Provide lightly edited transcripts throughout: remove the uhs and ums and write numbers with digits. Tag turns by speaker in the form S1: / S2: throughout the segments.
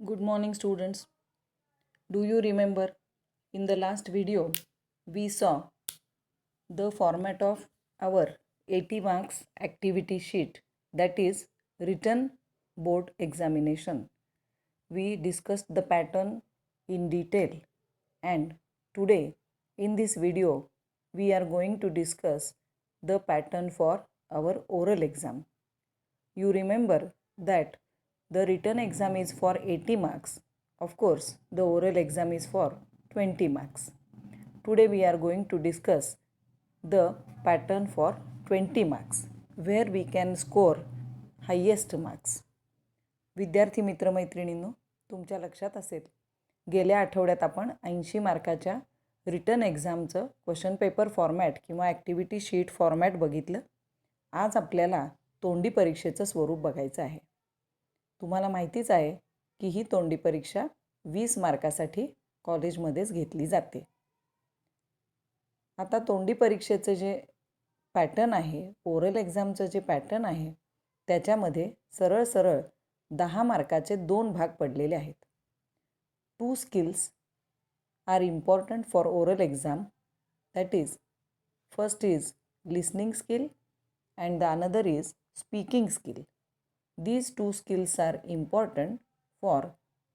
S1: Good morning, students. Do you remember in the last video we saw the format of our 80 marks activity sheet, that is written board examination. We discussed the pattern in detail, and today in this video we are going to discuss the pattern for our oral exam. You remember that the written exam is for 80 marks. Of course, the oral exam is for 20 marks. Today we are going to discuss the pattern for 20 marks, where we can score highest marks. विद्यार्थी मित्रमैत्रिणींनो, तुमच्या लक्षात असेल गेल्या आठवड्यात आपण 80 मार्काच्या return एक्झामचं question paper format किंवा activity sheet format बघितलं. आज आपल्याला तोंडी परीक्षेचं स्वरूप बघायचं आहे. तुम्हाला माहितीच आहे की ही तोंडी परीक्षा 20 मार्कासाठी कॉलेजमध्येच घेतली जाते. आता तोंडी परीक्षेचं जे पॅटर्न आहे, ओरल एक्झामचं जे पॅटर्न आहे, त्याच्यामध्ये सरळ सरळ 10 मार्काचे 2 भाग पडलेले आहेत. 2 skills are important for oral exam, that is, first is listening skill and the another is speaking skill. These 2 skills are important for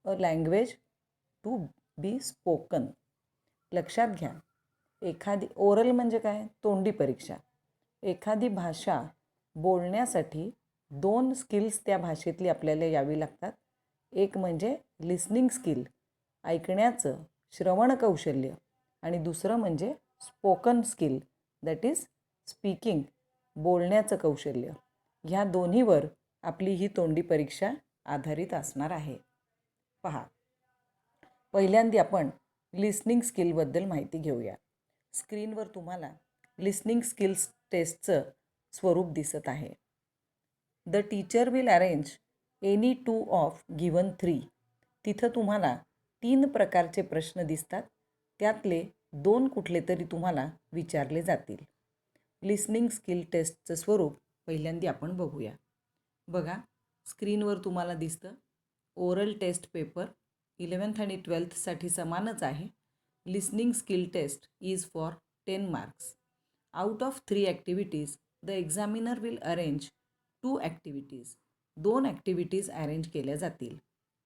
S1: a language to be spoken. लक्षात घ्या, एखादी ओरल म्हणजे काय? तोंडी परीक्षा. एखादी भाषा बोलण्यासाठी 2 स्किल्स त्या भाषेतली आपल्याला यावी लागतात. एक म्हणजे लिसनिंग स्किल, ऐकण्याचं श्रवण कौशल्य, आणि दुसरं म्हणजे spoken skill, that is speaking, बोलण्याचं कौशल्य. ह्या दोन्हीवर आपली ही तोंडी परीक्षा आधारित असणार आहे. पहा, पहिल्यांदा आपण लिसनिंग स्किलबद्दल माहिती घेऊया. स्क्रीनवर तुम्हाला लिसनिंग स्किल्स टेस्टचं स्वरूप दिसत आहे. The teacher will arrange any 2 of given 3. तिथं तुम्हाला 3 प्रकारचे प्रश्न दिसतात. त्यातले 2 कुठले तरी तुम्हाला विचारले जातील. लिसनिंग स्किल टेस्टचं स्वरूप पहिल्यांदा आपण बघूया. बघा, स्क्रीनवर तुम्हाला दिसतं ओरल टेस्ट पेपर 11th आणि 12thसाठी समानच आहे. Listening skill test is for 10 marks. Out of 3 activities the examiner will arrange 2 activities. 2 activities arrange केल्या जातील.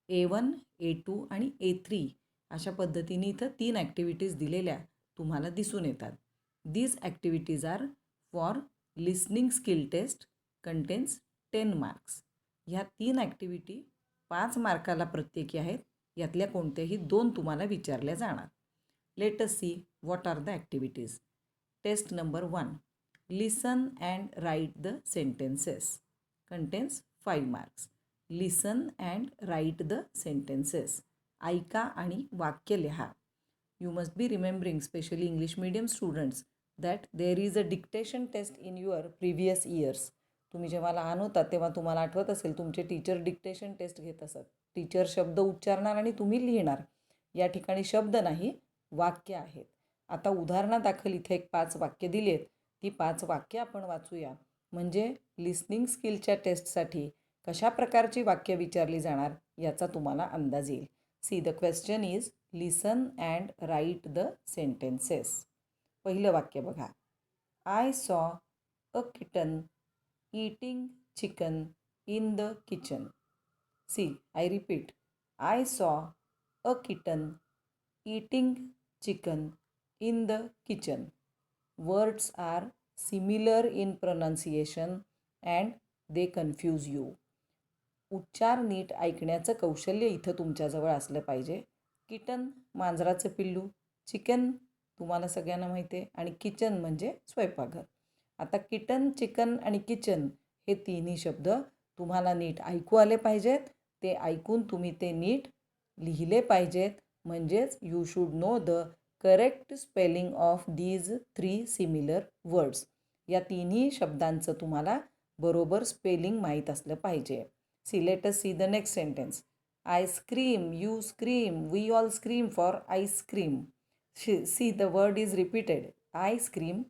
S1: A1, A2 आणि A3 अशा पद्धतीने इथं 3 ॲक्टिव्हिटीज दिलेल्या तुम्हाला दिसून येतात. These activities are for listening skill test contains 10 marks. ह्या 3 ॲक्टिव्हिटी 5 मार्काला प्रत्येकी आहेत. यातल्या कोणत्याही 2 तुम्हाला विचारल्या जाणार. Let us see what are the activities. Test number 1, listen and write the sentences, contains 5 marks. Listen and write the sentences, ऐका आणि वाक्य लिहा. You must be remembering, specially English medium students, that there is a dictation test in your previous years. तुम्ही जेव्हा लहान होतात तेव्हा तुम्हाला आठवत असेल तुमचे टीचर डिक्टेशन टेस्ट घेत असत. टीचर शब्द उच्चारणार आणि तुम्ही लिहिणार. या ठिकाणी शब्द नाही, वाक्य आहेत. आता उदाहरणादाखल इथे एक 5 वाक्य दिली आहेत. ती 5 वाक्य आपण वाचूया, म्हणजे लिसनिंग स्किलच्या टेस्टसाठी कशा प्रकारची वाक्य विचारली जाणार याचा तुम्हाला अंदाज येईल. See, the question is listen and write the sentences. पहिलं वाक्य बघा. I saw a kitten eating chicken in the kitchen. See, I repeat. I saw a kitten eating chicken in the kitchen. Words are similar in pronunciation and they confuse you. उच्चार नीट ऐकण्याचं कौशल्य इथं तुमच्याजवळ असलं पाहिजे. Kitten मांजराचं पिल्लू, chicken तुम्हाला सगळ्यांना माहिती आहे, आणि किचन म्हणजे स्वयंपाकघर. आता किटन, चिकन आणि किचन हे तिन्ही शब्द तुम्हाला नीट ऐकू आले पाहिजेत. ते ऐकून तुम्ही ते नीट लिहिले पाहिजेत. म्हणजेच you should know the correct spelling of these 3 similar words. या तिन्ही शब्दांचं तुम्हाला बरोबर स्पेलिंग माहीत असलं पाहिजे. See, let us see the next sentence. I scream, you scream, we all scream for ice cream. See, the word is repeated. I scream,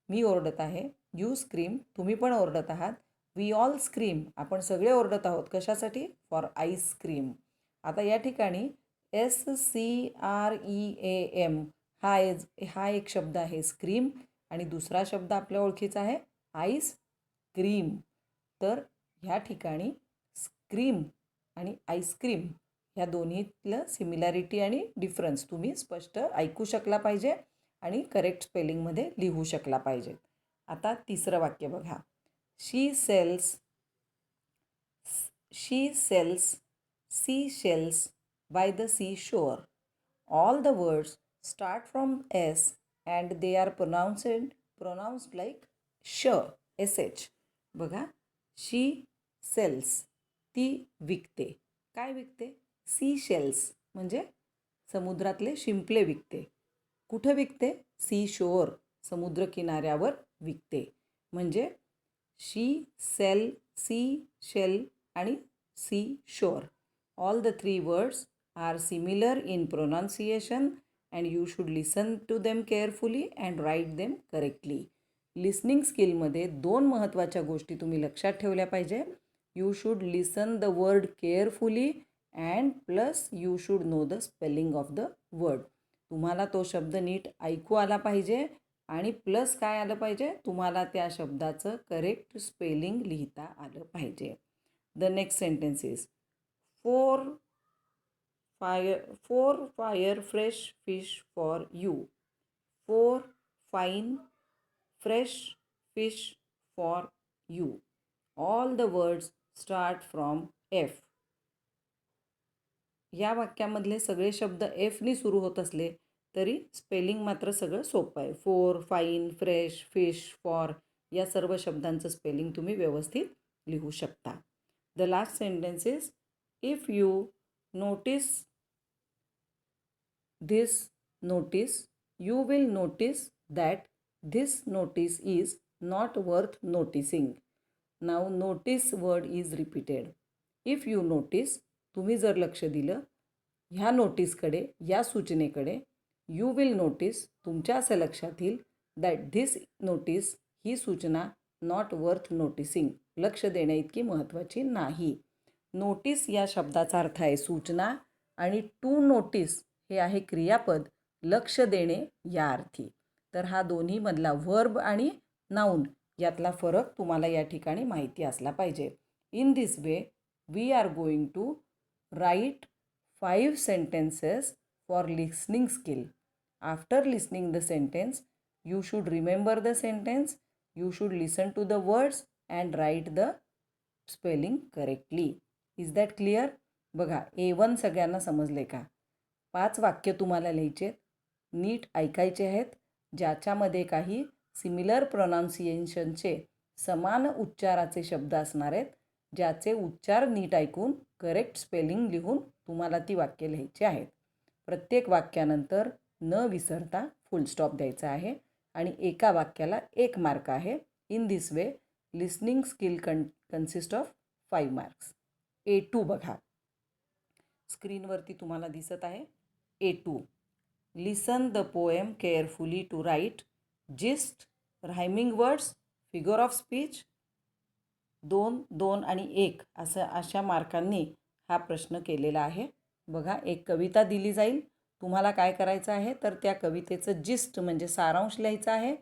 S1: मी ओरडत आहे. यू स्क्रीम, तुम्ही पण ओरडत आहात. वी ऑल स्क्रीम, आपण सगळे ओरडत आहोत. कशासाठी? For ice cream. आता या ठिकाणी SCREAM हा एक शब्द आहे स्क्रीम, आणि दुसरा शब्द आपल्या ओळखीचा आहे आईस क्रीम. तर ह्या ठिकाणी स्क्रीम आणि आईस्क्रीम ह्या दोन्हीतलं सिमिलॅरिटी आणि डिफरन्स तुम्ही स्पष्ट ऐकू शकला पाहिजे आणि करेक्ट स्पेलिंगमध्ये लिहू शकला पाहिजे. आता तिसरं वाक्य बघा. शी cells seashells by the seashore. All the words start from S and they are pronounced like sh. बघा, शी सेल्स ती विकते. काय विकते? सी शेल्स म्हणजे समुद्रातले शिंपले विकते. कुठं विकते? सी शोअर समुद्र किनाऱ्यावर विकते. म्हणजे शी सेल, सी शेल आणि sea shore. All the three words are similar in pronunciation and you should listen to them carefully and write them correctly. Listening स्किलमध्ये 2 महत्त्वाच्या गोष्टी तुम्ही लक्षात ठेवल्या पाहिजे. You should listen the word carefully and plus you should know the spelling of the word. तुम्हाला तो शब्द नीट ऐकू आला पाहिजे आणि प्लस काय आलं पाहिजे? तुम्हाला त्या शब्दाचं करेक्ट स्पेलिंग लिहिता आलं पाहिजे. The next sentence is four fire fresh fish for you. 4 fine fresh fish for you. All the words start from F. या वाक्यामधले सगळे शब्द एफनी सुरू होत असले तरी स्पेलिंग मात्र सगळं सोपं आहे. 4 फाईन फ्रेश फिश फॉर या सर्व शब्दांचं स्पेलिंग तुम्ही व्यवस्थित लिहू शकता. The last sentence is if you notice this notice, you will notice that this notice is not worth noticing. Now notice word is repeated. If you notice, तुम्ही जर लक्ष दिलं ह्या नोटीसकडे, या सूचनेकडे, you will notice तुमच्या असं लक्षात येईल that this notice ही सूचना not worth noticing लक्ष देण्याइतकी महत्त्वाची नाही. नोटीस या शब्दाचा अर्थ आहे सूचना आणि टू नोटीस हे आहे क्रियापद लक्ष देणे या अर्थी. तर हा दोन्हीमधला वर्ब आणि नाऊन यातला फरक तुम्हाला या ठिकाणी माहिती असला पाहिजे. In this way we are going to write 5 sentences for listening skill. After listening the sentence, you should remember the sentence, you should listen to the words and write the spelling correctly. Is that clear? बघा, A1 सगळ्यांना समजले का? 5 वाक्य तुम्हाला लिहायचे, नीट ऐकायचे आहेत, ज्याच्यामध्ये काही सिमिलर प्रोनाउन्सिएशनचे समान उच्चाराचे शब्द असणार आहेत, ज्याचे उच्चार नीट ऐकून करेक्ट स्पेलिंग लिहून तुम्हाला ती वाक्य लिहायची आहेत. प्रत्येक वाक्यानंतर न विसरता फुल स्टॉप द्यायचा आहे आणि एका वाक्याला 1 मार्क आहे. In this way listening skill consist of 5 marks. A2 बघा, स्क्रीनवरती तुम्हाला दिसत आहे. A2, listen the poem carefully to write gist, rhyming words, figure of speech. 2, 2 आणि 1 अशा मार्कांनी हा प्रश्न केलेला आहे. बघा, एक कविता दिली जाईल, तुम्हाला काय करायचं आहे तर त्या कवितेचं जिस्ट म्हणजे सारांश लिहायचं आहे,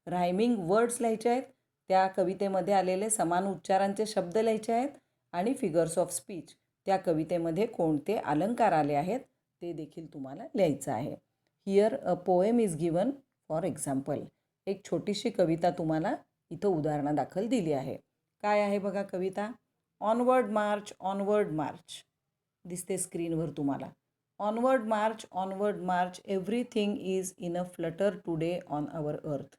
S1: रायमिंग वर्ड्स लिहायचे आहेत, त्या कवितेमध्ये आलेले समान उच्चारांचे शब्द लिहायचे आहेत आणि फिगर्स ऑफ स्पीच त्या कवितेमध्ये कोणते अलंकार आले आहेत ते देखील तुम्हाला लिहायचं आहे. Here a poem is given for example. एक छोटीशी कविता तुम्हाला इथं उदाहरणादाखल दिली आहे. काय आहे बघा कविता? ऑनवर्ड मार्च दिसते स्क्रीनवर तुम्हाला. Onward march everything is in a flutter today on our earth.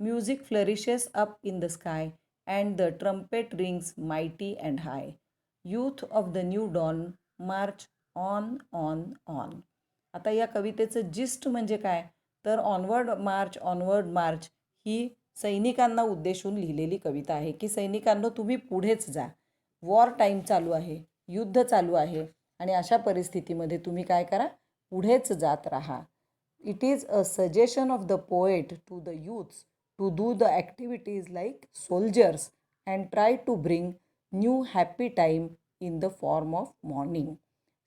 S1: Music flourishes up in the sky and the trumpet rings mighty and high. Youth of the new dawn march on. आता या कवितेचं gist म्हणजे काय तर onward March ही सैनिकांना उद्देशून लिहिलेली कविता आहे की सैनिकांनो तुम्ही पुढेच जा, वॉर टाईम चालू आहे, युद्ध चालू आहे आणि अशा परिस्थितीमध्ये तुम्ही काय करा, पुढेच जात राहा. It is a suggestion of the poet to the youths to do the activities like soldiers and try to bring new happy time in the form of morning.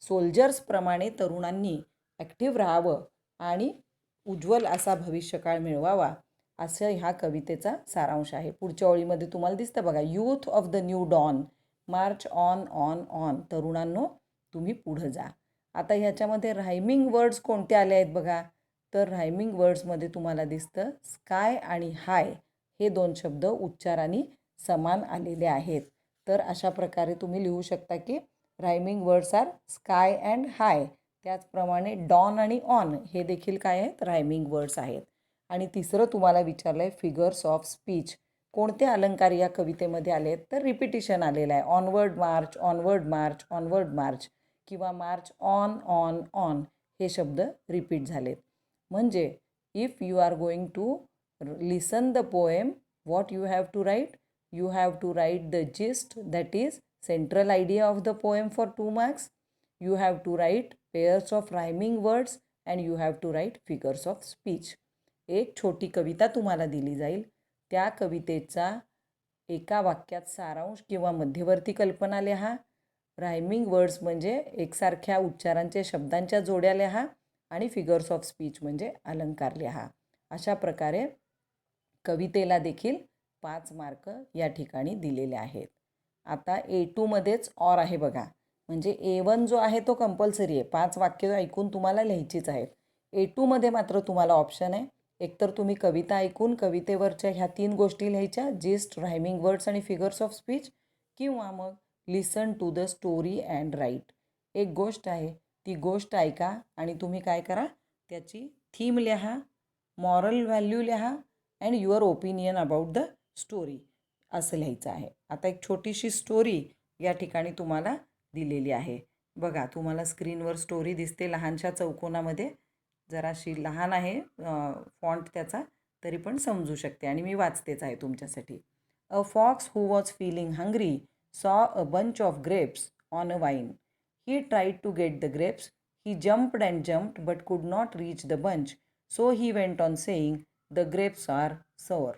S1: सोल्जर्सप्रमाणे तरुणांनी ॲक्टिव्ह राहावं आणि उज्ज्वल असा भविष्यकाळ मिळवावा, असं ह्या कवितेचा सारांश आहे. पुढच्या ओळीमध्ये तुम्हाला दिसतं बघा, youth of the new dawn, march on on on. तरुणांनो, तुम्ही पुढं जा. आता ह्याच्यामध्ये रायमिंग वर्ड्स कोणते आले आहेत बघा. तर रायमिंग वर्ड्समध्ये तुम्हाला दिसतं स्काय आणि हाय हे 2 शब्द उच्चाराने समान आलेले आहेत. तर अशा प्रकारे तुम्ही लिहू शकता की rhyming words are sky and high. त्याचप्रमाणे डॉन आणि ऑन हे देखील काय आहेत, रायमिंग वर्ड्स आहेत. आणि तिसरं तुम्हाला विचारलं आहे फिगर्स ऑफ स्पीच. कोणते अलंकार या कवितेमध्ये आले आहेत, तर रिपिटिशन आलेलं आहे. Onward March, onward March, onward March किंवा मार्च ऑन ऑन ऑन हे शब्द रिपीट झालेत. म्हणजे if you are going to listen the poem, what you have to write? You have to write the gist, that is central idea of the poem for 2 marks. You have to write pairs of rhyming words and you have to write figures of speech. एक छोटी कविता तुम्हाला दिली जाईल. त्या कवितेचा एका वाक्यात सारांश किंवा मध्यवर्ती कल्पना लिहा. रायमिंग वर्ड्स म्हणजे एकसारख्या उच्चारांच्या शब्दांच्या जोड्या लिहा आणि फिगर्स ऑफ स्पीच म्हणजे अलंकार लिहा. अशा प्रकारे कवितेला देखील 5 मार्क या ठिकाणी दिलेले आहेत. आता A2मध्येच ऑर आहे बघा. म्हणजे A1 जो आहे तो कंपल्सरी आहे. 5 वाक्य ऐकून तुम्हाला लिहायचीच आहेत. A2मध्ये मात्र तुम्हाला ऑप्शन आहे. एकतर तुम्ही कविता ऐकून कवितेवरच्या ह्या 3 गोष्टी लिहायच्या, जिस्ट, रायमिंग वर्ड्स आणि फिगर्स ऑफ स्पीच, किंवा मग listen to the story and write. एक गोष्ट आहे, ती गोष्ट ऐका आणि तुम्ही काय करा, त्याची थीम लिहा, मॉरल व्हॅल्यू लिहा and your opinion about the story असं लिहायचं आहे. आता एक छोटीशी स्टोरी या ठिकाणी तुम्हाला दिलेली आहे बघा. तुम्हाला स्क्रीनवर स्टोरी दिसते लहानशा चौकोनामध्ये. जराशी लहान आहे फॉन्ट त्याचा, तरी पण समजू शकते आणि मी वाचतेच आहे तुमच्यासाठी. A fox who was feeling hungry saw a bunch of grapes on a vine. He tried to get the grapes. He jumped and jumped but could not reach the bunch. So he went on saying the grapes are sour.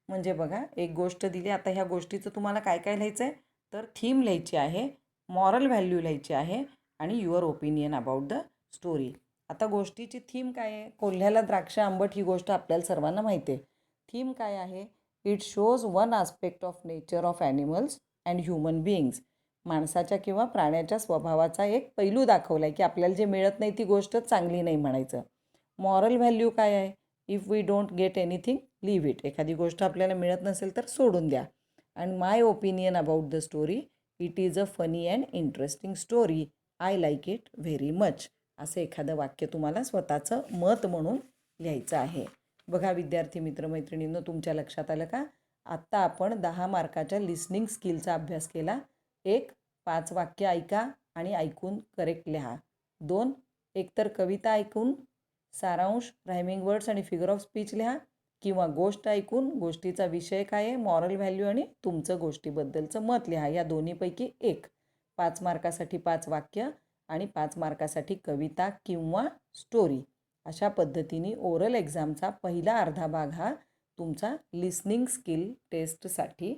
S1: म्हणजे बघा, एक गोष्ट दिली. आता ह्या गोष्टीचं तुम्हाला काय काय लिहायचं आहे, तर थीम लिहायची आहे, मॉरल व्हॅल्यू लिहायची आहे आणि your opinion about the story. आता गोष्टीची थीम काय आहे, कोल्ह्याला द्राक्ष आंबट ही गोष्ट आपल्याला सर्वांना माहिती आहे. थीम काय आहे, it shows one aspect of nature of animals and human beings. माणसाच्या किंवा प्राण्याच्या स्वभावाचा एक पैलू दाखवला आहे की आपल्याला जे मिळत नाही ती गोष्ट चांगली नाही म्हणायचं. मॉरल व्हॅल्यू काय आहे, if we don't get anything leave it. एखादी गोष्ट आपल्याला मिळत नसेल तर सोडून द्या. And my opinion about the story, it is a funny and interesting story, I like it very much. असं एखादं वाक्य तुम्हाला स्वतःचं मत म्हणून लिहायचं आहे. बघा विद्यार्थी मित्रमैत्रिणींनो, तुमच्या लक्षात आलं का? आत्ता आपण 10 मार्काच्या लिसनिंग स्किलचा अभ्यास केला. 1, 5 वाक्य ऐका आणि ऐकून करेक्ट लिहा. 2, एकतर कविता ऐकून सारांश, रायमिंग वर्ड्स आणि फिगर ऑफ स्पीच लिहा, किंवा गोष्ट ऐकून गोष्टीचा विषय काय आहे, मॉरल व्हॅल्यू आणि तुमचं गोष्टीबद्दलचं मत लिहा. या दोन्हीपैकी एक. 5 मार्कासाठी 5 वाक्य आणि 5 मार्कासाठी कविता किंवा स्टोरी. अशा पद्धतीने ओरल एक्झामचा पहिला अर्धा भाग हा तुमचा लिसनिंग स्किल टेस्टसाठी